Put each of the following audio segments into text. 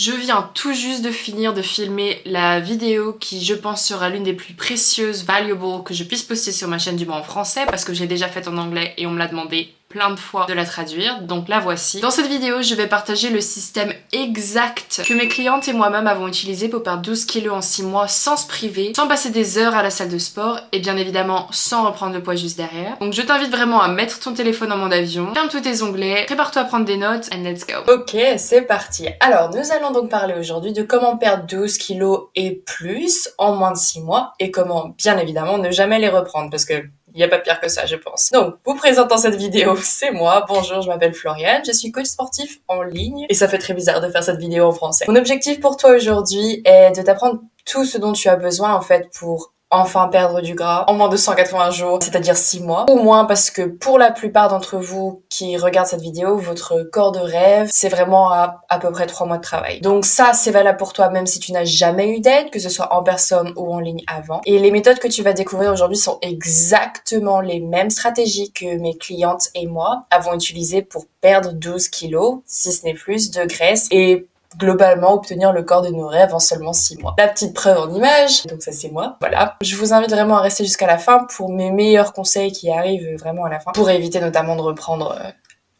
Je viens tout juste de finir de filmer la vidéo qui, je pense, sera l'une des plus précieuses, valuable, que je puisse poster sur ma chaîne du moins en français parce que j'ai déjà fait en anglais et on me l'a demandé plein de fois de la traduire, donc la voici. Dans cette vidéo, je vais partager le système exact que mes clientes et moi-même avons utilisé pour perdre 12 kilos en 6 mois sans se priver, sans passer des heures à la salle de sport et bien évidemment sans reprendre le poids juste derrière. Donc je t'invite vraiment à mettre ton téléphone en mode avion, ferme tous tes onglets, prépare-toi à prendre des notes and let's go. Ok, c'est parti. Alors nous allons donc parler aujourd'hui de comment perdre 12 kilos et plus en moins de 6 mois et comment bien évidemment ne jamais les reprendre parce que il n'y a pas pire que ça, je pense. Donc, vous présentant cette vidéo, c'est moi. Bonjour, je m'appelle Floriane, je suis coach sportif en ligne. Et ça fait très bizarre de faire cette vidéo en français. Mon objectif pour toi aujourd'hui est de t'apprendre tout ce dont tu as besoin, en fait, pour enfin perdre du gras en moins de 180 jours, c'est-à-dire 6 mois. Ou moins parce que pour la plupart d'entre vous qui regardent cette vidéo, votre corps de rêve, c'est vraiment à peu près 3 mois de travail. Donc ça, c'est valable pour toi même si tu n'as jamais eu d'aide, que ce soit en personne ou en ligne avant. Et les méthodes que tu vas découvrir aujourd'hui sont exactement les mêmes stratégies que mes clientes et moi avons utilisées pour perdre 12 kilos, si ce n'est plus, de graisse et globalement obtenir le corps de nos rêves en seulement 6 mois. La petite preuve en image, donc ça c'est moi, voilà. Je vous invite vraiment à rester jusqu'à la fin pour mes meilleurs conseils qui arrivent vraiment à la fin, pour éviter notamment de reprendre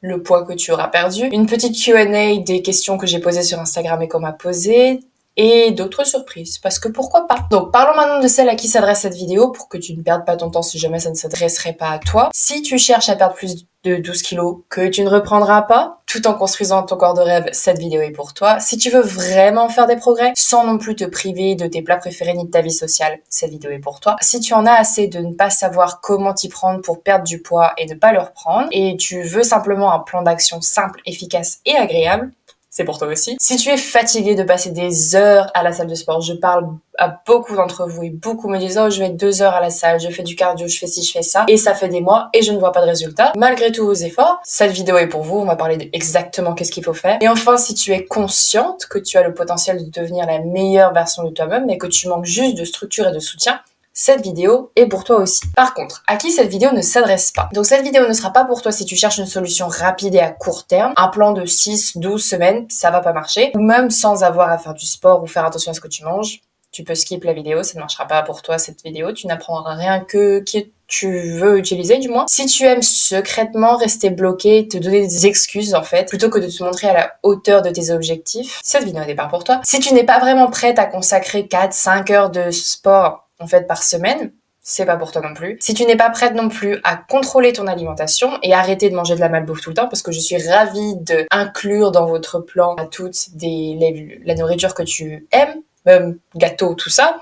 le poids que tu auras perdu. Une petite Q&A des questions que j'ai posées sur Instagram et qu'on m'a posées, et d'autres surprises, parce que pourquoi pas. Donc parlons maintenant de celle à qui s'adresse cette vidéo pour que tu ne perdes pas ton temps si jamais ça ne s'adresserait pas à toi. Si tu cherches à perdre plus de 12 kilos que tu ne reprendras pas, tout en construisant ton corps de rêve, cette vidéo est pour toi. Si tu veux vraiment faire des progrès, sans non plus te priver de tes plats préférés ni de ta vie sociale, cette vidéo est pour toi. Si tu en as assez de ne pas savoir comment t'y prendre pour perdre du poids et ne pas le reprendre, et tu veux simplement un plan d'action simple, efficace et agréable, c'est pour toi aussi. Si tu es fatigué de passer des heures à la salle de sport, je parle à beaucoup d'entre vous et beaucoup me disent « Oh, je vais 2 heures à la salle, je fais du cardio, je fais ci, je fais ça. » Et ça fait des mois et je ne vois pas de résultat. Malgré tous vos efforts, cette vidéo est pour vous. On va parler exactement qu'est-ce qu'il faut faire. Et enfin, si tu es consciente que tu as le potentiel de devenir la meilleure version de toi-même, mais que tu manques juste de structure et de soutien, cette vidéo est pour toi aussi. Par contre, à qui cette vidéo ne s'adresse pas? Donc cette vidéo ne sera pas pour toi si tu cherches une solution rapide et à court terme. Un plan de 6-12 semaines, ça va pas marcher. Ou même sans avoir à faire du sport ou faire attention à ce que tu manges, tu peux skip la vidéo, ça ne marchera pas pour toi cette vidéo. Tu n'apprendras rien que tu veux utiliser du moins. Si tu aimes secrètement rester bloqué, te donner des excuses en fait, plutôt que de te montrer à la hauteur de tes objectifs, cette vidéo n'est pas pour toi. Si tu n'es pas vraiment prête à consacrer 4-5 heures de sport en fait par semaine, c'est pas pour toi non plus. Si tu n'es pas prête non plus à contrôler ton alimentation et arrêter de manger de la malbouffe tout le temps, parce que je suis ravie d'inclure dans votre plan à toutes la nourriture que tu aimes, même gâteau, tout ça,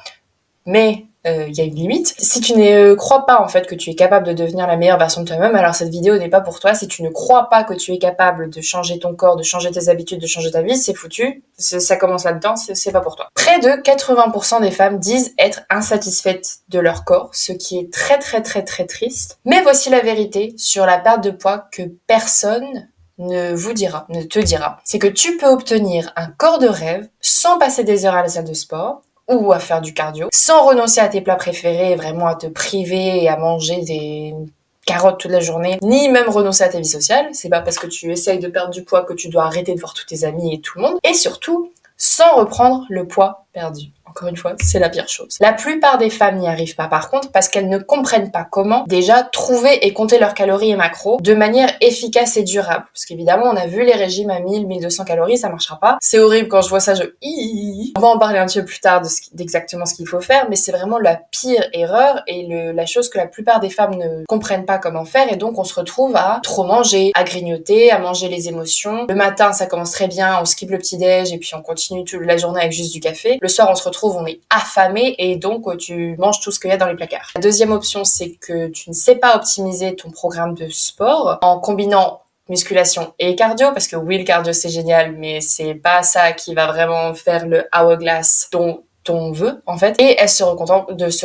mais il y a une limite. Si tu ne crois pas en fait que tu es capable de devenir la meilleure version de toi-même, alors cette vidéo n'est pas pour toi. Si tu ne crois pas que tu es capable de changer ton corps, de changer tes habitudes, de changer ta vie, c'est foutu. Ça commence là-dedans, c'est pas pour toi. Près de 80% des femmes disent être insatisfaites de leur corps, ce qui est très très très très triste. Mais voici la vérité sur la perte de poids que personne ne te dira. C'est que tu peux obtenir un corps de rêve sans passer des heures à la salle de sport, ou à faire du cardio, sans renoncer à tes plats préférés, vraiment à te priver et à manger des carottes toute la journée, ni même renoncer à ta vie sociale. C'est pas parce que tu essayes de perdre du poids que tu dois arrêter de voir tous tes amis et tout le monde. Et surtout, sans reprendre le poids perdu. Encore une fois, c'est la pire chose. La plupart des femmes n'y arrivent pas par contre parce qu'elles ne comprennent pas comment déjà trouver et compter leurs calories et macros de manière efficace et durable. Parce qu'évidemment, on a vu les régimes à 1000-1200 calories, ça marchera pas. C'est horrible quand je vois ça, On va en parler un petit peu plus tard d'exactement ce qu'il faut faire, mais c'est vraiment la pire erreur et la chose que la plupart des femmes ne comprennent pas comment faire et donc on se retrouve à trop manger, à grignoter, à manger les émotions. Le matin, ça commence très bien, on skip le petit-déj et puis on continue toute la journée avec juste du café. Le soir, on se retrouve, on est affamé et donc tu manges tout ce qu'il y a dans les placards. La deuxième option, c'est que tu ne sais pas optimiser ton programme de sport en combinant musculation et cardio, parce que oui, le cardio c'est génial, mais c'est pas ça qui va vraiment faire le hourglass dont on veut en fait. Et elle se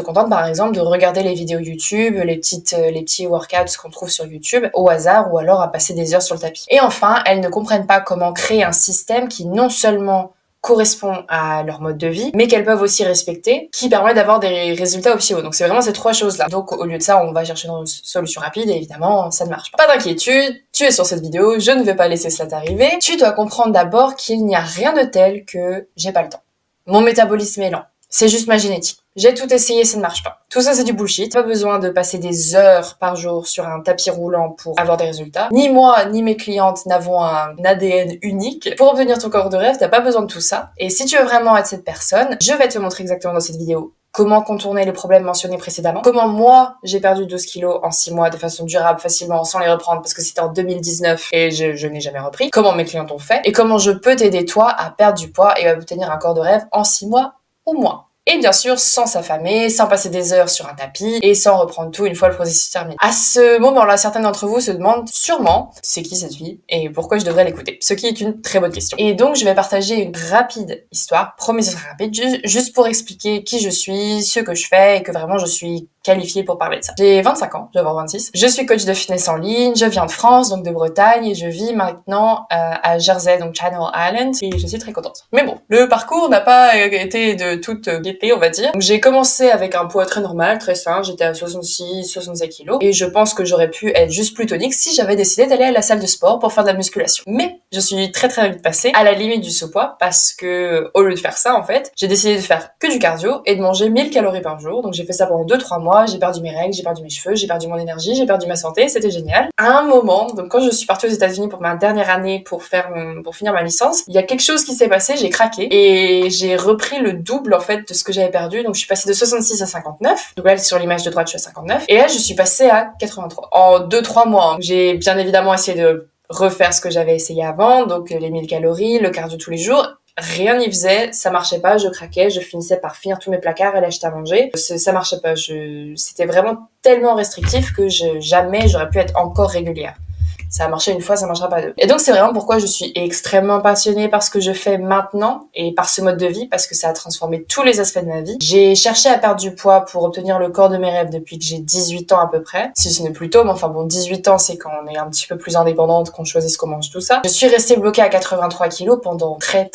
contente par exemple de regarder les vidéos YouTube, les petits workouts qu'on trouve sur YouTube au hasard ou alors à passer des heures sur le tapis. Et enfin, elles ne comprennent pas comment créer un système qui non seulement correspond à leur mode de vie, mais qu'elles peuvent aussi respecter, qui permet d'avoir des résultats optimaux. Donc c'est vraiment ces 3 choses-là. Donc au lieu de ça, on va chercher une solution rapide et évidemment, ça ne marche pas. Pas d'inquiétude, tu es sur cette vidéo, je ne vais pas laisser cela t'arriver. Tu dois comprendre d'abord qu'il n'y a rien de tel que j'ai pas le temps. Mon métabolisme est lent. C'est juste ma génétique. J'ai tout essayé, ça ne marche pas. Tout ça, c'est du bullshit. Pas besoin de passer des heures par jour sur un tapis roulant pour avoir des résultats. Ni moi, ni mes clientes n'avons un ADN unique. Pour obtenir ton corps de rêve, t'as pas besoin de tout ça. Et si tu veux vraiment être cette personne, je vais te montrer exactement dans cette vidéo comment contourner les problèmes mentionnés précédemment, comment moi, j'ai perdu 12 kilos en 6 mois de façon durable, facilement, sans les reprendre, parce que c'était en 2019 et je n'ai jamais repris, comment mes clientes ont fait, et comment je peux t'aider toi à perdre du poids et à obtenir un corps de rêve en 6 mois ou moins. Et bien sûr, sans s'affamer, sans passer des heures sur un tapis et sans reprendre tout une fois le processus terminé. À ce moment-là, certains d'entre vous se demandent sûrement c'est qui cette fille et pourquoi je devrais l'écouter. Ce qui est une très bonne question. Et donc, je vais partager une rapide histoire, promis ce sera rapide, juste pour expliquer qui je suis, ce que je fais et que vraiment je suis qualifiée pour parler de ça. J'ai 25 ans, je vais avoir 26. Je suis coach de fitness en ligne, je viens de France, donc de Bretagne, et je vis maintenant à Jersey, donc Channel Island, et je suis très contente. Mais bon, le parcours n'a pas été de toute gaieté, on va dire. Donc j'ai commencé avec un poids très normal, très sain, j'étais à 66 kilos, et je pense que j'aurais pu être juste plus tonique si j'avais décidé d'aller à la salle de sport pour faire de la musculation. Mais je suis très vite passée à la limite du sous-poids, parce que au lieu de faire ça, en fait, j'ai décidé de faire que du cardio et de manger 1000 calories par jour. Donc j'ai fait ça pendant 2-3 mois, j'ai perdu mes règles, j'ai perdu mes cheveux, j'ai perdu mon énergie, j'ai perdu ma santé, c'était génial. À un moment, donc quand je suis partie aux États-Unis pour ma dernière année pour finir ma licence, il y a quelque chose qui s'est passé, j'ai craqué et j'ai repris le double en fait de ce que j'avais perdu. Donc je suis passée de 66 à 59. Donc là sur l'image de droite je suis à 59 et là je suis passée à 83 en 2-3 mois. Hein. J'ai bien évidemment essayé de refaire ce que j'avais essayé avant, donc les 1000 calories, le cardio tous les jours. Rien n'y faisait, ça marchait pas, je craquais, je finissais par finir tous mes placards et l'acheter à manger. Ça marchait pas, c'était vraiment tellement restrictif que jamais j'aurais pu être encore régulière. Ça a marché une fois, ça marchera pas deux. Et donc c'est vraiment pourquoi je suis extrêmement passionnée par ce que je fais maintenant et par ce mode de vie parce que ça a transformé tous les aspects de ma vie. J'ai cherché à perdre du poids pour obtenir le corps de mes rêves depuis que j'ai 18 ans à peu près. Si ce n'est plus tôt, mais enfin bon, 18 ans c'est quand on est un petit peu plus indépendante, qu'on choisit ce qu'on mange, tout ça. Je suis restée bloquée à 83 kilos pendant très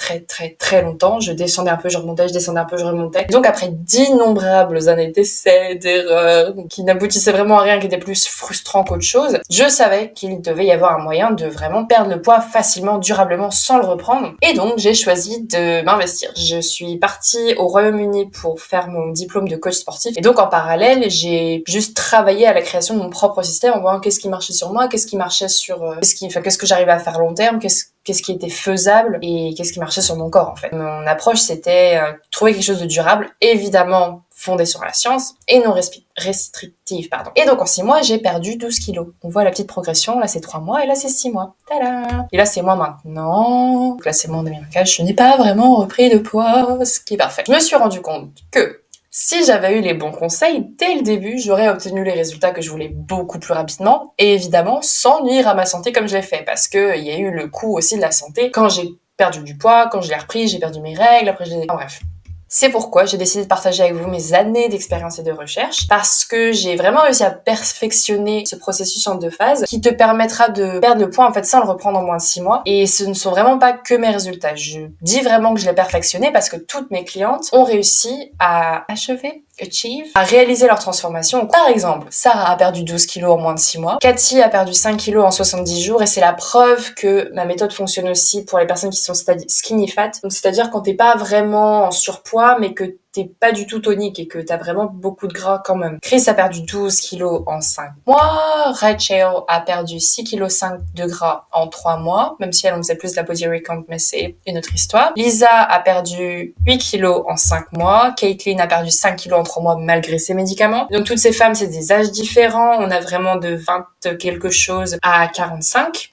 longtemps. Je descendais un peu, je remontais, je descendais un peu, je remontais. Et donc après d'innombrables années d'essais, d'erreurs, qui n'aboutissaient vraiment à rien, qui était plus frustrant qu'autre chose, je savais qu'il devait y avoir un moyen de vraiment perdre le poids facilement, durablement, sans le reprendre. Et donc, j'ai choisi de m'investir. Je suis partie au Royaume-Uni pour faire mon diplôme de coach sportif. Et donc, en parallèle, j'ai juste travaillé à la création de mon propre système en voyant qu'est-ce qui marchait sur moi, qu'est-ce qui marchait sur... qu'est-ce que j'arrivais à faire à long terme, qu'est-ce qui était faisable et qu'est-ce qui marchait sur mon corps, en fait. Mon approche, c'était trouver quelque chose de durable, évidemment fondé sur la science et non restrictive, pardon. Et donc en 6 mois, j'ai perdu 12 kilos. On voit la petite progression, là c'est 3 mois et là c'est 6 mois. Tada! Et là c'est moi maintenant. Donc là c'est moi en 2024, je n'ai pas vraiment repris de poids, ce qui est parfait. Je me suis rendu compte que si j'avais eu les bons conseils dès le début, j'aurais obtenu les résultats que je voulais beaucoup plus rapidement et évidemment sans nuire à ma santé comme je l'ai fait parce que il y a eu le coût aussi de la santé quand j'ai perdu du poids, quand je l'ai repris, j'ai perdu mes règles, après bref. C'est pourquoi j'ai décidé de partager avec vous mes années d'expérience et de recherche, parce que j'ai vraiment réussi à perfectionner ce processus en 2 phases, qui te permettra de perdre le poids en fait sans le reprendre en moins de 6 mois. Et ce ne sont vraiment pas que mes résultats. Je dis vraiment que je l'ai perfectionné parce que toutes mes clientes ont réussi à à réaliser leur transformation. Par exemple, Sarah a perdu 12 kilos en moins de 6 mois. Cathy a perdu 5 kilos en 70 jours et c'est la preuve que ma méthode fonctionne aussi pour les personnes qui sont skinny fat. Donc c'est-à-dire quand t'es pas vraiment en surpoids mais que t'es pas du tout tonique et que t'as vraiment beaucoup de gras quand même. Chris a perdu 12 kilos en 5 mois. Rachel a perdu 6,5 kg de gras en 3 mois, même si elle en faisait plus de la body recount, mais c'est une autre histoire. Lisa a perdu 8 kilos en 5 mois. Caitlin a perdu 5 kilos en 3 mois malgré ses médicaments. Donc toutes ces femmes, c'est des âges différents. On a vraiment de 20 quelque chose à 45.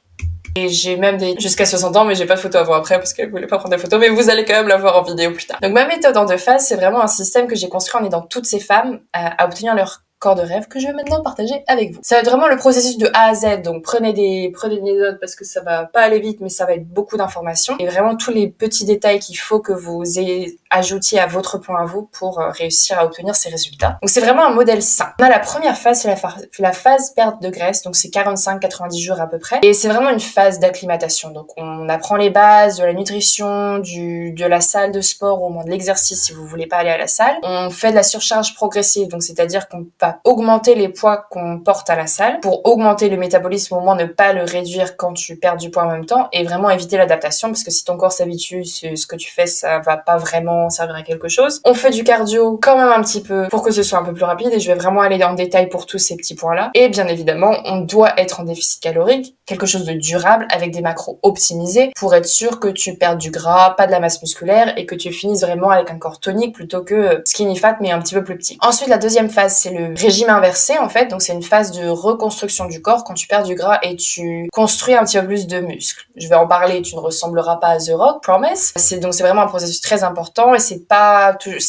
Et j'ai même jusqu'à 60 ans, mais j'ai pas de photo avant après parce qu'elle voulait pas prendre des photos, mais vous allez quand même la voir en vidéo plus tard. Donc ma méthode en 2 phases, c'est vraiment un système que j'ai construit en aidant toutes ces femmes à obtenir leur corps de rêve que je vais maintenant partager avec vous. Ça va être vraiment le processus de A à Z, donc prenez des notes parce que ça va pas aller vite, mais ça va être beaucoup d'informations et vraiment tous les petits détails qu'il faut que vous ayez ajoutiez à votre point à vous pour réussir à obtenir ces résultats. Donc c'est vraiment un modèle sain. On a la première phase, c'est la phase perte de graisse, donc c'est 45-90 jours à peu près. Et c'est vraiment une phase d'acclimatation. Donc on apprend les bases de la nutrition, de la salle de sport, ou au moins de l'exercice si vous voulez pas aller à la salle. On fait de la surcharge progressive, donc c'est-à-dire qu'on va augmenter les poids qu'on porte à la salle pour augmenter le métabolisme, au moins ne pas le réduire quand tu perds du poids en même temps, et vraiment éviter l'adaptation, parce que si ton corps s'habitue, ce que tu fais, ça va pas vraiment servir à quelque chose. On fait du cardio quand même un petit peu pour que ce soit un peu plus rapide, et je vais vraiment aller dans le détail pour tous ces petits points-là. Et bien évidemment, on doit être en déficit calorique, quelque chose de durable, avec des macros optimisés, pour être sûr que tu perds du gras, pas de la masse musculaire, et que tu finisses vraiment avec un corps tonique plutôt que skinny fat, mais un petit peu plus petit. Ensuite, la deuxième phase, c'est le régime inversé, en fait. Donc, c'est une phase de reconstruction du corps quand tu perds du gras et tu construis un petit peu plus de muscles. Je vais en parler, tu ne ressembleras pas à The Rock, promise. C'est vraiment un processus très important, et c'est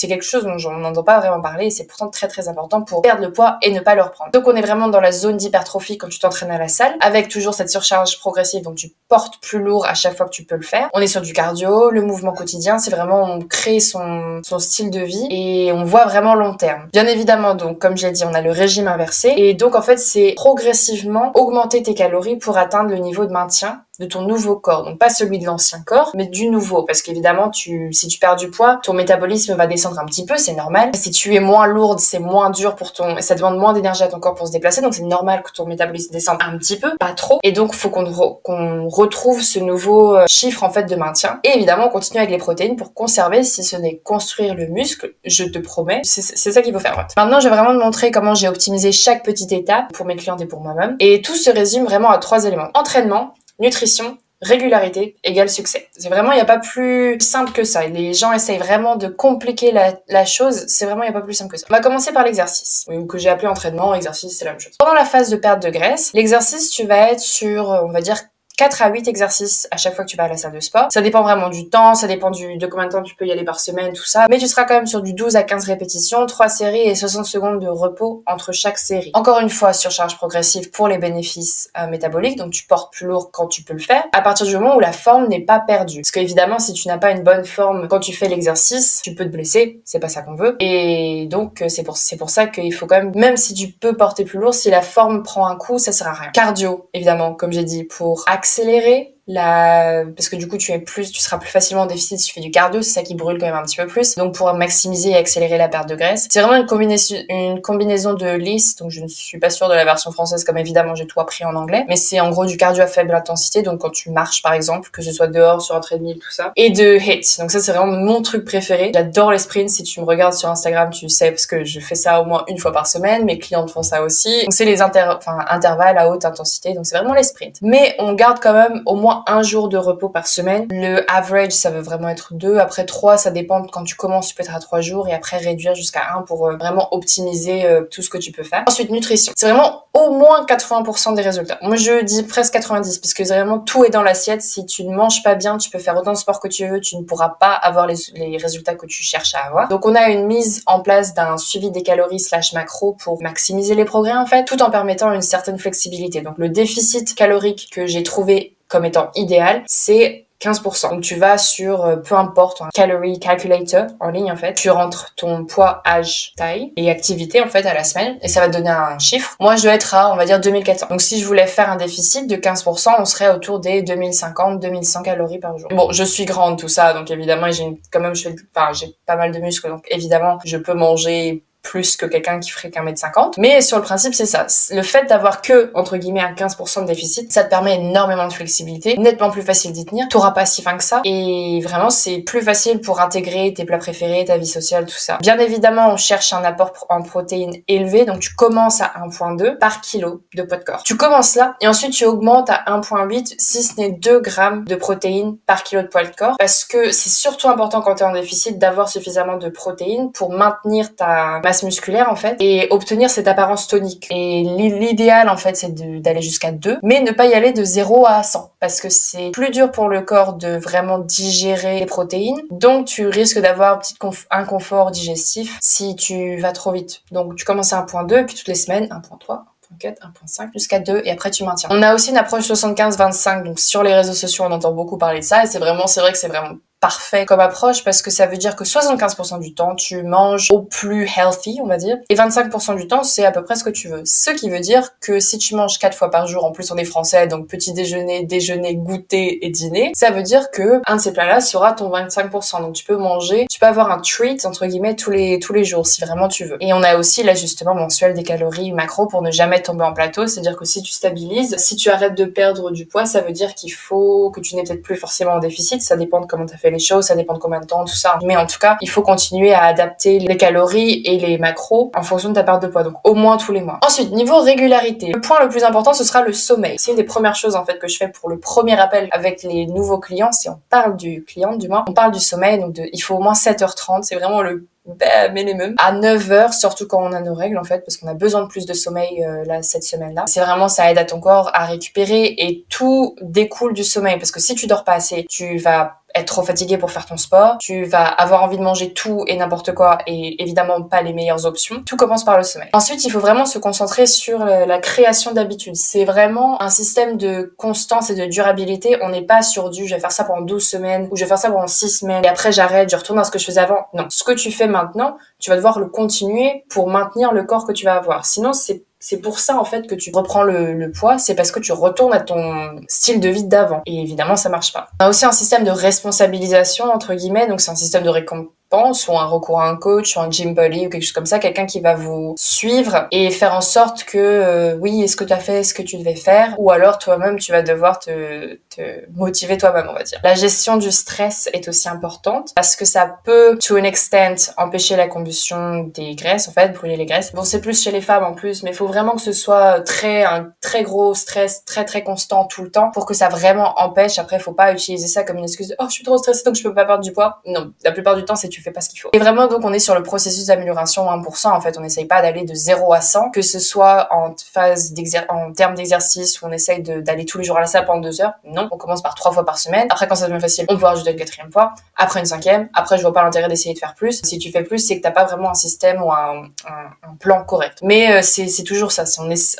quelque chose dont on n'entend pas vraiment parler, et c'est pourtant très très important pour perdre le poids et ne pas le reprendre. Donc, on est vraiment dans la zone d'hypertrophie quand tu t'entraînes à la salle, avec toujours cette surcharge progressive, donc tu portes plus lourd à chaque fois que tu peux le faire. On est sur du cardio, le mouvement quotidien, c'est vraiment, on crée son style de vie, et on voit vraiment long terme. Bien évidemment, donc, comme j'ai dit, on a le régime inversé, et donc, en fait, c'est progressivement augmenter tes calories pour atteindre le niveau de maintien de ton nouveau corps. Donc pas celui de l'ancien corps, mais du nouveau. Parce qu'évidemment, si tu perds du poids, ton métabolisme va descendre un petit peu, c'est normal. Si tu es moins lourde, c'est moins dur ça demande moins d'énergie à ton corps pour se déplacer, donc c'est normal que ton métabolisme descende un petit peu, pas trop. Et donc, faut qu'on retrouve ce nouveau chiffre, en fait, de maintien. Et évidemment, on continue avec les protéines pour conserver, si ce n'est construire le muscle, je te promets. C'est ça qu'il faut faire. Maintenant, je vais vraiment te montrer comment j'ai optimisé chaque petite étape pour mes clientes et pour moi-même. Et tout se résume vraiment à 3 éléments. Entraînement, nutrition, régularité égale succès. C'est vraiment, il n'y a pas plus simple que ça. Les gens essayent vraiment de compliquer la chose. C'est vraiment, il n'y a pas plus simple que ça. On va commencer par l'exercice, ou que j'ai appelé entraînement. Exercice, c'est la même chose. Pendant la phase de perte de graisse, l'exercice, tu vas être sur, on va dire, 4 à 8 exercices à chaque fois que tu vas à la salle de sport. Ça dépend vraiment du temps, ça dépend de combien de temps tu peux y aller par semaine, tout ça. Mais tu seras quand même sur du 12 à 15 répétitions, 3 séries et 60 secondes de repos entre chaque série. Encore une fois, surcharge progressive pour les bénéfices métaboliques, donc tu portes plus lourd quand tu peux le faire, à partir du moment où la forme n'est pas perdue. Parce qu'évidemment, si tu n'as pas une bonne forme quand tu fais l'exercice, tu peux te blesser, c'est pas ça qu'on veut. Et donc, c'est pour ça qu'il faut quand même si tu peux porter plus lourd, si la forme prend un coup, ça sert à rien. Cardio, évidemment, comme j'ai dit, pour accélérer parce que du coup tu seras plus facilement en déficit si tu fais du cardio, c'est ça qui brûle quand même un petit peu plus. Donc pour maximiser et accélérer la perte de graisse, c'est vraiment une combinaison de listes. Donc je ne suis pas sûre de la version française, comme évidemment j'ai tout appris en anglais, mais c'est en gros du cardio à faible intensité, donc quand tu marches par exemple, que ce soit dehors sur un treadmill, tout ça, et de HIIT. Donc ça c'est vraiment mon truc préféré. J'adore les sprints. Si tu me regardes sur Instagram, tu sais, parce que je fais ça au moins une fois par semaine. Mes clientes font ça aussi. Donc c'est les intervalles à haute intensité. Donc c'est vraiment les sprints. Mais on garde quand même au moins un jour de repos par semaine. Le average, ça veut vraiment être 2. Après 3, ça dépend. Quand tu commences, tu peux être à 3 jours, et après réduire jusqu'à 1 pour vraiment optimiser tout ce que tu peux faire. Ensuite, nutrition. C'est vraiment au moins 80% des résultats. Moi, je dis presque 90, parce que vraiment tout est dans l'assiette. Si tu ne manges pas bien, tu peux faire autant de sport que tu veux, tu ne pourras pas avoir les résultats que tu cherches à avoir. Donc, on a une mise en place d'un suivi des calories / macro pour maximiser les progrès, en fait, tout en permettant une certaine flexibilité. Donc, le déficit calorique que j'ai trouvé comme étant idéal, c'est 15%. Donc tu vas sur peu importe un calorie calculator en ligne, en fait, tu rentres ton poids, âge, taille et activité en fait à la semaine, et ça va te donner un chiffre. Moi je dois être à, on va dire, 2400. Donc si je voulais faire un déficit de 15%, on serait autour des 2050-2100 calories par jour. Bon, je suis grande, tout ça, donc évidemment j'ai pas mal de muscles, donc évidemment je peux manger plus que quelqu'un qui ferait qu'1m50. Mais sur le principe, c'est ça. Le fait d'avoir que, entre guillemets, un 15% de déficit, ça te permet énormément de flexibilité, nettement plus facile d'y tenir. T'auras pas si faim que ça. Et vraiment, c'est plus facile pour intégrer tes plats préférés, ta vie sociale, tout ça. Bien évidemment, on cherche un apport en protéines élevé. Donc, tu commences à 1,2 par kilo de poids de corps. Tu commences là, et ensuite, tu augmentes à 1,8, si ce n'est 2 grammes de protéines par kilo de poids de corps. Parce que c'est surtout important quand t'es en déficit d'avoir suffisamment de protéines pour maintenir ta masse musculaire, en fait, et obtenir cette apparence tonique. Et l'idéal, en fait, c'est d'aller jusqu'à 2, mais ne pas y aller de 0 à 100, parce que c'est plus dur pour le corps de vraiment digérer les protéines, donc tu risques d'avoir un petit inconfort digestif si tu vas trop vite. Donc tu commences à 1,2, puis toutes les semaines 1,3, 1,4, 1,5 jusqu'à 2, et après tu maintiens. On a aussi une approche 75-25, donc sur les réseaux sociaux on entend beaucoup parler de ça, et c'est vrai que c'est vraiment parfait comme approche parce que ça veut dire que 75% du temps, tu manges au plus healthy, on va dire, et 25% du temps, c'est à peu près ce que tu veux. Ce qui veut dire que si tu manges 4 fois par jour, en plus on est français, donc petit déjeuner, goûter et dîner, ça veut dire que un de ces plats-là sera ton 25%. Donc tu peux avoir un treat, entre guillemets, tous les jours, si vraiment tu veux. Et on a aussi l'ajustement mensuel des calories macro pour ne jamais tomber en plateau, c'est-à-dire que si tu stabilises, si tu arrêtes de perdre du poids, ça veut dire qu'il faut que tu n'es peut-être plus forcément en déficit, ça dépend de comment tu as fait les choses, ça dépend de combien de temps, tout ça. Mais en tout cas, il faut continuer à adapter les calories et les macros en fonction de ta perte de poids, donc au moins tous les mois. Ensuite, niveau régularité, le point le plus important, ce sera le sommeil. C'est une des premières choses en fait que je fais pour le premier appel avec les nouveaux clients, si on parle du client du moins, on parle du sommeil, donc il faut au moins 7h30, c'est vraiment le minimum. À 9h, surtout quand on a nos règles en fait, parce qu'on a besoin de plus de sommeil là cette semaine-là. C'est vraiment, ça aide à ton corps à récupérer et tout découle du sommeil, parce que si tu dors pas assez, tu vas être trop fatigué pour faire ton sport, tu vas avoir envie de manger tout et n'importe quoi et évidemment pas les meilleures options. Tout commence par le sommeil. Ensuite, il faut vraiment se concentrer sur la création d'habitudes. C'est vraiment un système de constance et de durabilité. On n'est pas sur du je vais faire ça pendant 12 semaines ou je vais faire ça pendant 6 semaines et après j'arrête, je retourne à ce que je faisais avant. Non. Ce que tu fais maintenant, tu vas devoir le continuer pour maintenir le corps que tu vas avoir. Sinon, c'est pour ça, en fait, que tu reprends le poids, c'est parce que tu retournes à ton style de vie d'avant. Et évidemment, ça marche pas. On a aussi un système de responsabilisation, entre guillemets, donc c'est un système de récompense ou un recours à un coach ou un gym buddy ou quelque chose comme ça, quelqu'un qui va vous suivre et faire en sorte que oui, est-ce que tu as fait ce que tu devais faire, ou alors toi-même tu vas devoir te motiver toi-même, on va dire. La gestion du stress est aussi importante parce que ça peut, to an extent, empêcher la combustion des graisses, en fait, brûler les graisses. Bon, c'est plus chez les femmes en plus, mais il faut vraiment que ce soit un très gros stress, très très constant tout le temps pour que ça vraiment empêche. Après, faut pas utiliser ça comme une excuse de, oh, je suis trop stressée donc je peux pas perdre du poids. Non, la plupart du temps, c'est tu fais pas ce qu'il faut. Et vraiment, donc, on est sur le processus d'amélioration 1%. En fait, on n'essaye pas d'aller de 0 à 100, que ce soit en termes d'exercice où on essaye d'aller tous les jours à la salle pendant 2 heures. Non, on commence par 3 fois par semaine. Après, quand ça devient facile, on peut rajouter une 4e fois. Après, une 5e. Après, je vois pas l'intérêt d'essayer de faire plus. Si tu fais plus, c'est que t'as pas vraiment un système ou un plan correct. Mais c'est toujours ça.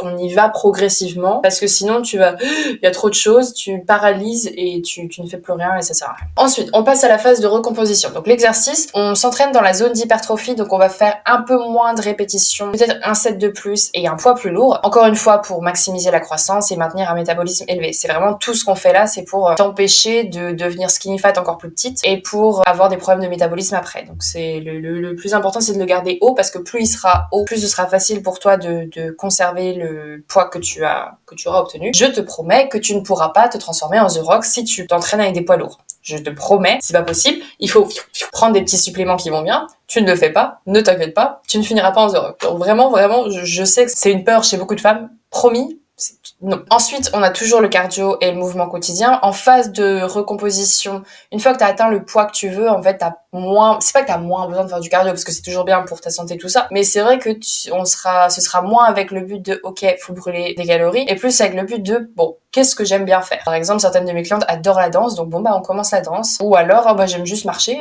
On y va progressivement parce que sinon, il y a trop de choses, tu paralyses et tu ne fais plus rien et ça sert à rien. Ensuite, on passe à la phase de recomposition. Donc, l'exercice, on s'entraîne dans la zone d'hypertrophie, donc on va faire un peu moins de répétitions, peut-être un set de plus et un poids plus lourd. Encore une fois, pour maximiser la croissance et maintenir un métabolisme élevé. C'est vraiment tout ce qu'on fait là, c'est pour t'empêcher de devenir skinny fat encore plus petite et pour avoir des problèmes de métabolisme après. Donc c'est le plus important, c'est de le garder haut parce que plus il sera haut, plus ce sera facile pour toi de conserver le poids que tu auras obtenu. Je te promets que tu ne pourras pas te transformer en The Rock si tu t'entraînes avec des poids lourds. Je te promets, c'est pas possible. Il faut prendre des petits suppléments qui vont bien. Tu ne le fais pas, ne t'inquiète pas, tu ne finiras pas en The Rock. Donc vraiment, je sais que c'est une peur chez beaucoup de femmes. Promis, non. Ensuite, on a toujours le cardio et le mouvement quotidien. En phase de recomposition, une fois que tu as atteint le poids que tu veux, en fait, c'est pas que tu as moins besoin de faire du cardio parce que c'est toujours bien pour ta santé tout ça, mais c'est vrai que ce sera moins avec le but de OK, faut brûler des calories et plus avec le but de bon, qu'est-ce que j'aime bien faire. Par exemple, certaines de mes clientes adorent la danse, donc bon on commence la danse. Ou alors j'aime juste marcher,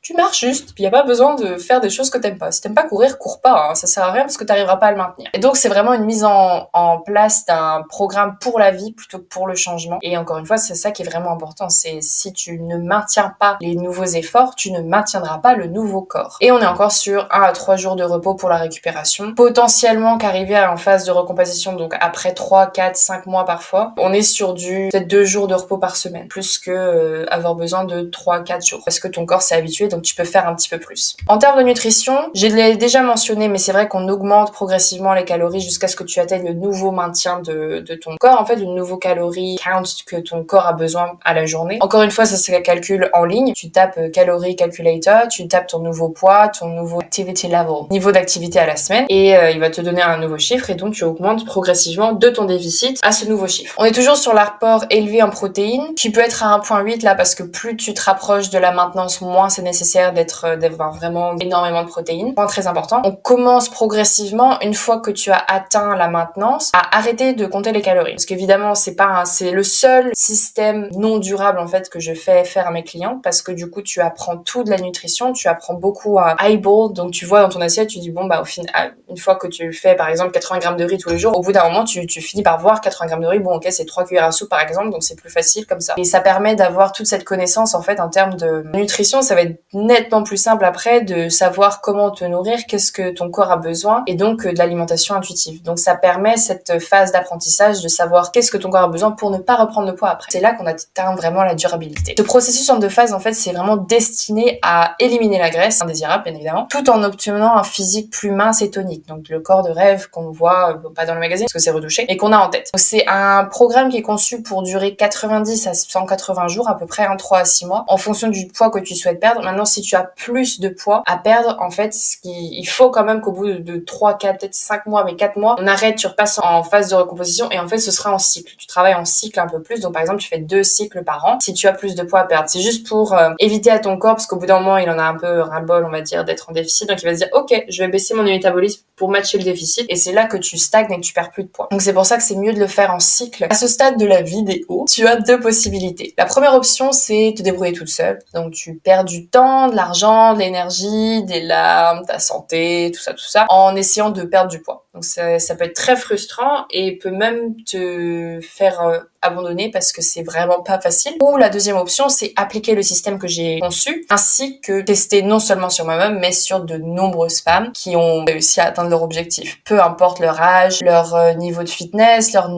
tu marches juste, puis y a pas besoin de faire des choses que t'aimes pas. Si t'aimes pas courir, cours pas, hein, ça sert à rien parce que t'arriveras pas à le maintenir. Et donc c'est vraiment une mise en place d'un programme pour la vie plutôt que pour le changement. Et encore une fois, c'est ça qui est vraiment important, c'est si tu ne maintiens pas les nouveaux efforts, tu ne maintiendras pas le nouveau corps. Et on est encore sur 1 à 3 jours de repos pour la récupération. Potentiellement qu'arriver en phase de recomposition, donc après 3, 4, 5 mois parfois, on est sur peut-être 2 jours de repos par semaine, plus que avoir besoin de 3, 4 jours. Parce que ton corps s'est habitué, donc tu peux faire un petit peu plus. En termes de nutrition, je l'ai déjà mentionné, mais c'est vrai qu'on augmente progressivement les calories jusqu'à ce que tu atteignes le nouveau maintien de ton corps, en fait, le nouveau calorie count que ton corps a besoin à la journée. Encore une fois, ça c'est un calcul en ligne. Tu tapes calorie calculator, tu tapes ton nouveau poids, ton nouveau activity level, niveau d'activité à la semaine, et il va te donner un nouveau chiffre, et donc tu augmentes progressivement de ton déficit à ce nouveau chiffre. On est toujours sur l'apport élevé en protéines, qui peut être à 1,8 là, parce que plus tu te rapproches de la maintenance, moins c'est nécessaire d'avoir vraiment énormément de protéines. Point très important. On commence progressivement, une fois que tu as atteint la maintenance, à arrêter de compter les calories. Parce qu'évidemment, c'est le seul système non durable, en fait, que je fais faire à mes clients, parce que du coup, tu apprends tout de la nutrition, tu apprends beaucoup à eyeball, donc tu vois dans ton assiette, tu dis au final, une fois que tu fais, par exemple, 80 grammes de riz tous les jours, au bout d'un moment, tu finis par voir 80 grammes de riz, bon, ok, c'est 3 cuillères à soupe par exemple, donc c'est plus facile comme ça. Et ça permet d'avoir toute cette connaissance en fait en termes de nutrition. Ça va être nettement plus simple après de savoir comment te nourrir, qu'est-ce que ton corps a besoin, et donc de l'alimentation intuitive. Donc ça permet cette phase d'apprentissage de savoir qu'est-ce que ton corps a besoin pour ne pas reprendre de poids après. C'est là qu'on atteint vraiment la durabilité. Ce processus en 2 phases en fait c'est vraiment destiné à éliminer la graisse indésirable bien évidemment, tout en obtenant un physique plus mince et tonique. Donc le corps de rêve qu'on voit pas dans le magazine parce que c'est retouché, mais qu'on a en tête. Donc, c'est un programme qui est conçu pour durer 90 à 180 jours à peu près, 3 à 6 mois, en fonction du poids que tu souhaites perdre. Maintenant, si tu as plus de poids à perdre, en fait, il faut quand même qu'au bout de 3, 4, peut-être 5 mois, mais 4 mois, on arrête, tu repasses en phase de recomposition et en fait, ce sera en cycle. Tu travailles en cycle un peu plus. Donc, par exemple, tu fais 2 cycles par an si tu as plus de poids à perdre. C'est juste pour éviter à ton corps, parce qu'au bout d'un moment, il en a un peu ras-le-bol, on va dire, d'être en déficit. Donc, il va se dire, ok, je vais baisser mon métabolisme pour matcher le déficit. Et c'est là que tu stagnes et que tu perds plus de poids. Donc, c'est pour ça que c'est mieux de le faire en cycle. À ce stade de la vidéo, tu as 2 possibilités. La première option, c'est te débrouiller toute seule. Donc, tu perds du temps, de l'argent, de l'énergie, des larmes, ta santé, tout ça, en essayant de perdre du poids. Donc, ça peut être très frustrant et peut même te faire abandonner parce que c'est vraiment pas facile. Ou la deuxième option, c'est appliquer le système que j'ai conçu, ainsi que tester non seulement sur moi-même, mais sur de nombreuses femmes qui ont réussi à atteindre leur objectif. Peu importe leur âge, leur niveau de fitness, leur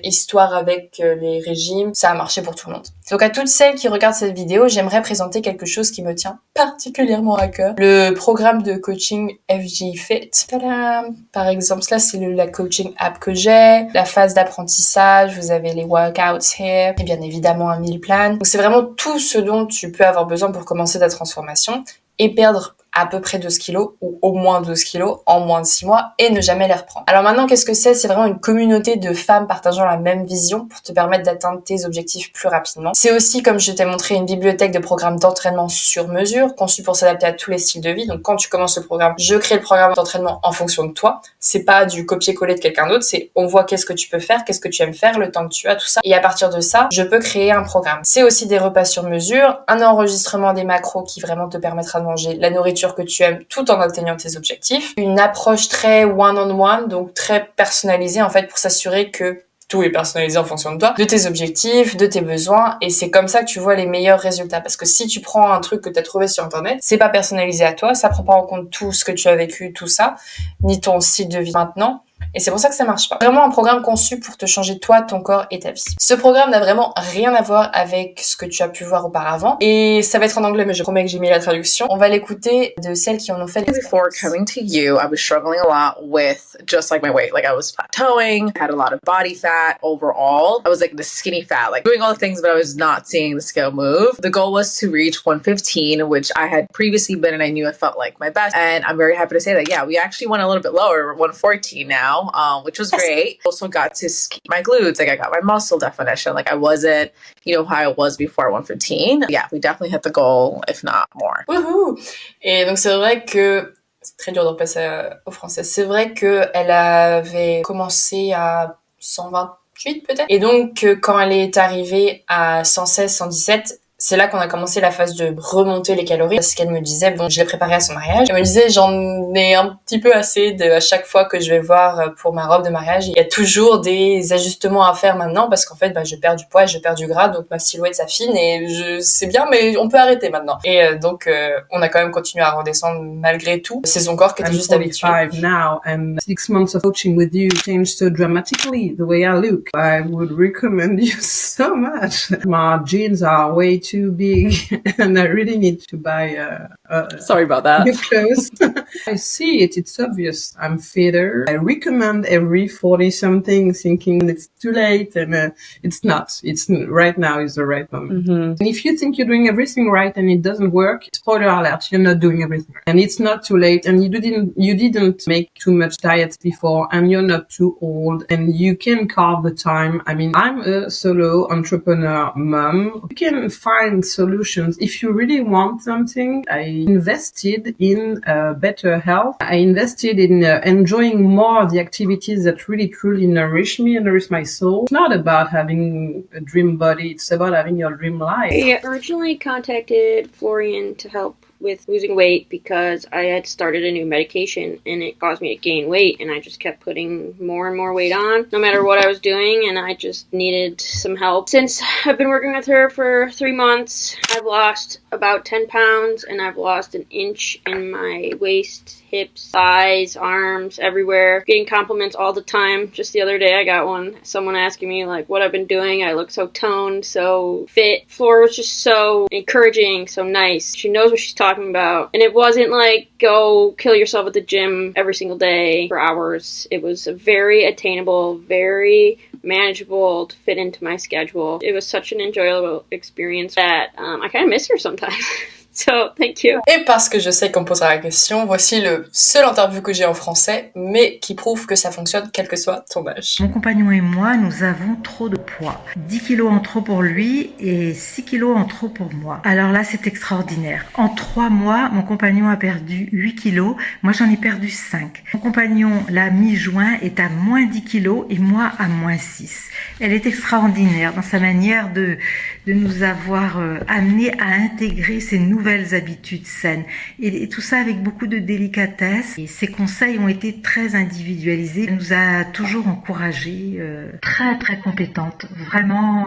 histoire avec les régimes, ça a marché pour tout le monde. Donc à toutes celles qui regardent cette vidéo, j'aimerais présenter quelque chose qui me tient particulièrement à cœur. Le programme de coaching FJ Fit. Tadam! Par exemple, là c'est la coaching app que j'ai, la phase d'apprentissage, vous avez les workouts here, et bien évidemment un meal plan. Donc c'est vraiment tout ce dont tu peux avoir besoin pour commencer ta transformation et perdre à peu près 12 kilos ou au moins 12 kilos en moins de 6 mois et ne jamais les reprendre. Alors maintenant, qu'est-ce que c'est? C'est vraiment une communauté de femmes partageant la même vision pour te permettre d'atteindre tes objectifs plus rapidement. C'est aussi, comme je t'ai montré, une bibliothèque de programmes d'entraînement sur mesure, conçue pour s'adapter à tous les styles de vie. Donc quand tu commences le programme, je crée le programme d'entraînement en fonction de toi. C'est pas du copier-coller de quelqu'un d'autre, c'est on voit qu'est-ce que tu peux faire, qu'est-ce que tu aimes faire, le temps que tu as, tout ça. Et à partir de ça, je peux créer un programme. C'est aussi des repas sur mesure, un enregistrement des macros qui vraiment te permettra de manger la nourriture que tu aimes tout en atteignant tes objectifs. Une approche très one-on-one, donc très personnalisée en fait pour s'assurer que tout est personnalisé en fonction de toi, de tes objectifs, de tes besoins, et c'est comme ça que tu vois les meilleurs résultats. Parce que si tu prends un truc que tu as trouvé sur internet, c'est pas personnalisé à toi, ça prend pas en compte tout ce que tu as vécu, tout ça, ni ton style de vie maintenant. Et c'est pour ça que ça marche pas. Vraiment un programme conçu pour te changer toi, ton corps et ta vie. Ce programme n'a vraiment rien à voir avec ce que tu as pu voir auparavant. Et ça va être en anglais, mais je promets que j'ai mis la traduction. On va l'écouter de celles qui en ont fait. Before coming to you, I was struggling a lot with just like my weight. Like I was plateauing, had a lot of body fat overall. I was like the skinny fat, like doing all the things, but I was not seeing the scale move. The goal was to reach 115, which I had previously been, and I knew I felt like my best. And I'm very happy to say that, yeah, we actually went a little bit lower, 114 now. Which was great. Also got to keep my glutes, like I got my muscle definition. Like I wasn't, how I was before 115. Yeah, we definitely hit the goal, if not more. Wouhou! Et donc c'est vrai que c'est très dur de repasser au français. C'est vrai que elle avait commencé à 128 peut-être. Et donc quand elle est arrivée à 116, 117, c'est là qu'on a commencé la phase de remonter les calories, parce qu'elle me disait, bon, je l'ai préparée à son mariage, elle me disait, j'en ai un petit peu assez à chaque fois que je vais voir pour ma robe de mariage, il y a toujours des ajustements à faire maintenant, parce qu'en fait, je perds du poids, je perds du gras, donc ma silhouette s'affine, et c'est bien, mais on peut arrêter maintenant. Et donc, on a quand même continué à redescendre malgré tout. C'est son corps qui était juste habitué. I'm 45 now, and 6 months of coaching with you changed so dramatically the way I look. I would recommend you so much. My jeans are way too big and I really need to buy sorry about that. new clothes. I see it, it's obvious. I'm fitter. I recommend every 40 something thinking it's too late, and it's not. It's right now is the right moment. Mm-hmm. And if you think you're doing everything right and it doesn't work, spoiler alert, you're not doing everything right. And it's not too late, and you didn't make too much diets before, and you're not too old, and you can carve the time. I mean, I'm a solo entrepreneur mom. You can find solutions. If you really want something, I invested in better health. I invested in enjoying more the activities that really truly nourish me and nourish my soul. It's not about having a dream body, it's about having your dream life. I originally contacted Florian to help with losing weight because I had started a new medication and it caused me to gain weight, and I just kept putting more and more weight on no matter what I was doing, and I just needed some help. Since I've been working with her for 3 months, I've lost about 10 pounds and I've lost an inch in my waist, hips, thighs, arms, everywhere. Getting compliments all the time. Just the other day I got one. Someone asking me like what I've been doing. I look so toned, so fit. Flora was just so encouraging, so nice. She knows what she's talking about. And it wasn't like go kill yourself at the gym every single day for hours. It was very attainable, very manageable to fit into my schedule. It was such an enjoyable experience that I kind of miss her sometimes. So, thank you. Et parce que je sais qu'on me posera la question, voici le seul interview que j'ai en français, mais qui prouve que ça fonctionne quel que soit ton âge. Mon compagnon et moi, nous avons trop de poids. 10 kilos en trop pour lui et 6 kilos en trop pour moi. Alors là, c'est extraordinaire. En 3 mois, mon compagnon a perdu 8 kilos. Moi, j'en ai perdu 5. Mon compagnon, là, mi-juin, est à moins 10 kilos et moi à moins 6. Elle est extraordinaire dans sa manière de nous avoir amené à intégrer ces nouvelles habitudes saines. Et tout ça avec beaucoup de délicatesse. Et ses conseils ont été très individualisés. Elle nous a toujours encouragés, très très compétente. Vraiment,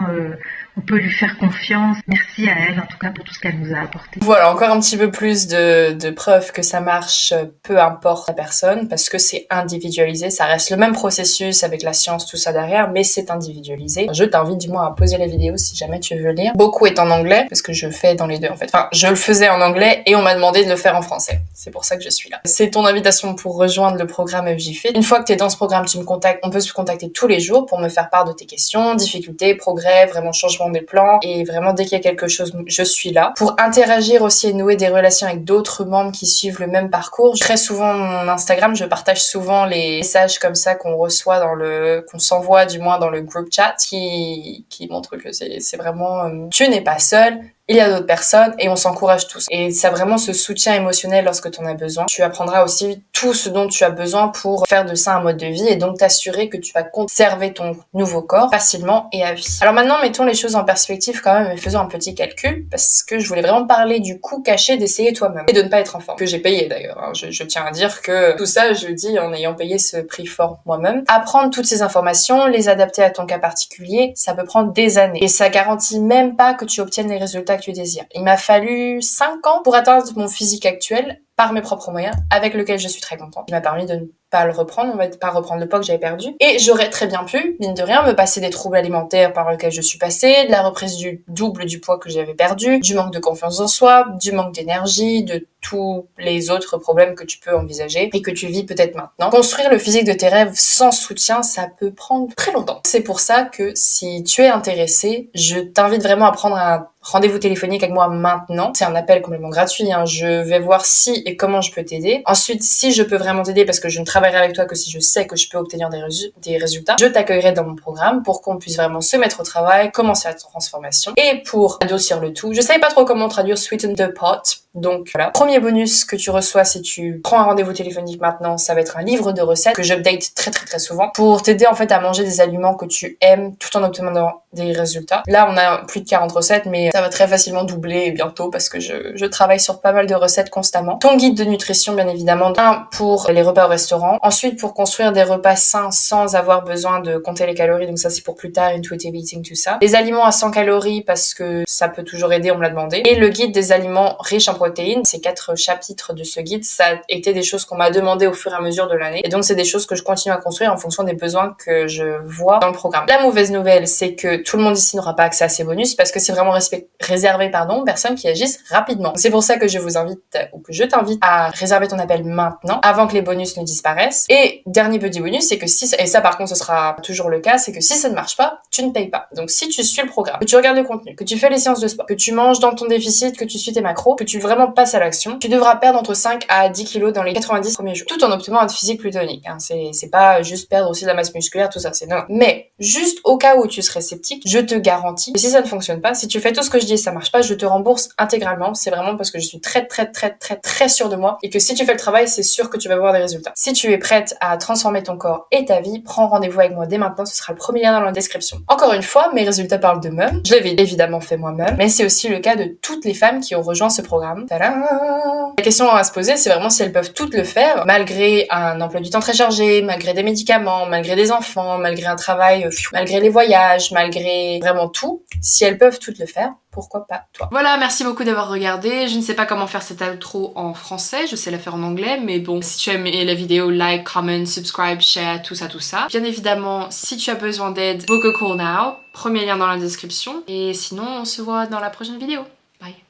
on peut lui faire confiance. Merci à elle en tout cas pour tout ce qu'elle nous a apporté. Voilà, encore un petit peu plus de preuves que ça marche, peu importe la personne, parce que c'est individualisé. Ça reste le même processus avec la science, tout ça derrière, mais c'est individualisé. Je t'invite du moins à poser la vidéo si jamais tu veux lire. Beaucoup est en anglais, parce que je fais dans les deux en fait. Enfin, je le faisais en anglais et on m'a demandé de le faire en français. C'est pour ça que je suis là. C'est ton invitation pour rejoindre le programme FJFit. Une fois que tu es dans ce programme, tu me contactes. On peut se contacter tous les jours pour me faire part de tes questions, difficultés, progrès, vraiment changement des plans. Et vraiment, dès qu'il y a quelque chose, je suis là. Pour interagir aussi et nouer des relations avec d'autres membres qui suivent le même parcours. Très souvent, mon Instagram, je partage souvent les messages comme ça qu'on reçoit qu'on s'envoie du moins dans le group chat qui montre que c'est vraiment, tu n'es pas seul. Il y a d'autres personnes et on s'encourage tous. Et ça a vraiment ce soutien émotionnel lorsque tu en as besoin. Tu apprendras aussi tout ce dont tu as besoin pour faire de ça un mode de vie et donc t'assurer que tu vas conserver ton nouveau corps facilement et à vie. Alors maintenant, mettons les choses en perspective quand même et faisons un petit calcul parce que je voulais vraiment parler du coût caché d'essayer toi-même et de ne pas être en forme. Que j'ai payé d'ailleurs. Hein. Je tiens à dire que tout ça, je le dis en ayant payé ce prix fort moi-même. Apprendre toutes ces informations, les adapter à ton cas particulier, ça peut prendre des années. Et ça garantit même pas que tu obtiennes les résultats que tu désires. Il m'a fallu 5 ans pour atteindre mon physique actuel par mes propres moyens, avec lequel je suis très contente. Il m'a permis de ne pas le reprendre, on va pas reprendre le poids que j'avais perdu. Et j'aurais très bien pu, mine de rien, me passer des troubles alimentaires par lesquels je suis passée, de la reprise du double du poids que j'avais perdu, du manque de confiance en soi, du manque d'énergie, de tous les autres problèmes que tu peux envisager et que tu vis peut-être maintenant. Construire le physique de tes rêves sans soutien, ça peut prendre très longtemps. C'est pour ça que si tu es intéressé, je t'invite vraiment à prendre un rendez-vous téléphonique avec moi maintenant. C'est un appel complètement gratuit. Hein. Je vais voir si et comment je peux t'aider. Ensuite, si je peux vraiment t'aider parce que je ne travaillerai avec toi que si je sais que je peux obtenir des résultats, je t'accueillerai dans mon programme pour qu'on puisse vraiment se mettre au travail, commencer la transformation. Et pour adoucir le tout, je savais pas trop comment traduire sweeten the pot. Donc voilà. Premier bonus que tu reçois si tu prends un rendez-vous téléphonique maintenant, ça va être un livre de recettes que j'update très très très souvent pour t'aider en fait à manger des aliments que tu aimes tout en obtenant des résultats. Là, on a plus de 40 recettes, mais ça va très facilement doubler bientôt parce que je travaille sur pas mal de recettes constamment. Ton guide de nutrition, bien évidemment. Un pour les repas au restaurant. Ensuite, pour construire des repas sains sans avoir besoin de compter les calories. Donc ça, c'est pour plus tard, intuitive eating, tout ça. Les aliments à 100 calories parce que ça peut toujours aider, on me l'a demandé. Et le guide des aliments riches en protéines. Ces 4 chapitres de ce guide, ça a été des choses qu'on m'a demandé au fur et à mesure de l'année. Et donc, c'est des choses que je continue à construire en fonction des besoins que je vois dans le programme. La mauvaise nouvelle, c'est que tout le monde ici n'aura pas accès à ces bonus parce que c'est vraiment réservé aux personnes qui agissent rapidement. C'est pour ça que je t'invite à réserver ton appel maintenant avant que les bonus ne disparaissent. Et dernier petit bonus, c'est que et ça par contre ce sera toujours le cas, c'est que si ça ne marche pas, tu ne payes pas. Donc si tu suis le programme, que tu regardes le contenu, que tu fais les séances de sport, que tu manges dans ton déficit, que tu suis tes macros, que tu vraiment passes à l'action, tu devras perdre entre 5 à 10 kilos dans les 90 premiers jours, tout en obtenant un physique plus tonique. Hein. C'est pas juste perdre aussi de la masse musculaire, tout ça, c'est non. Mais juste au cas où tu serais sceptique, je te garantis que si ça ne fonctionne pas, si tu fais tout ce que je dis et ça marche pas, je te rembourse intégralement. C'est vraiment parce que je suis très très très très très sûre de moi et que si tu fais le travail, c'est sûr que tu vas voir des résultats. Si tu es prête à transformer ton corps et ta vie, prends rendez-vous avec moi dès maintenant, ce sera le premier lien dans la description. Encore une fois, mes résultats parlent d'eux-mêmes. Je l'avais évidemment fait moi-même, mais c'est aussi le cas de toutes les femmes qui ont rejoint ce programme Instagram. Tadam! La question à se poser, c'est vraiment si elles peuvent toutes le faire, malgré un emploi du temps très chargé, malgré des médicaments, malgré des enfants, malgré un travail, malgré les voyages, malgré vraiment tout. Si elles peuvent toutes le faire, pourquoi pas toi? Voilà, merci beaucoup d'avoir regardé. Je ne sais pas comment faire cette outro en français, je sais la faire en anglais, mais bon, si tu as aimé la vidéo, like, comment, subscribe, share, tout ça. Bien évidemment, si tu as besoin d'aide, book a call now. Premier lien dans la description. Et sinon, on se voit dans la prochaine vidéo. Bye.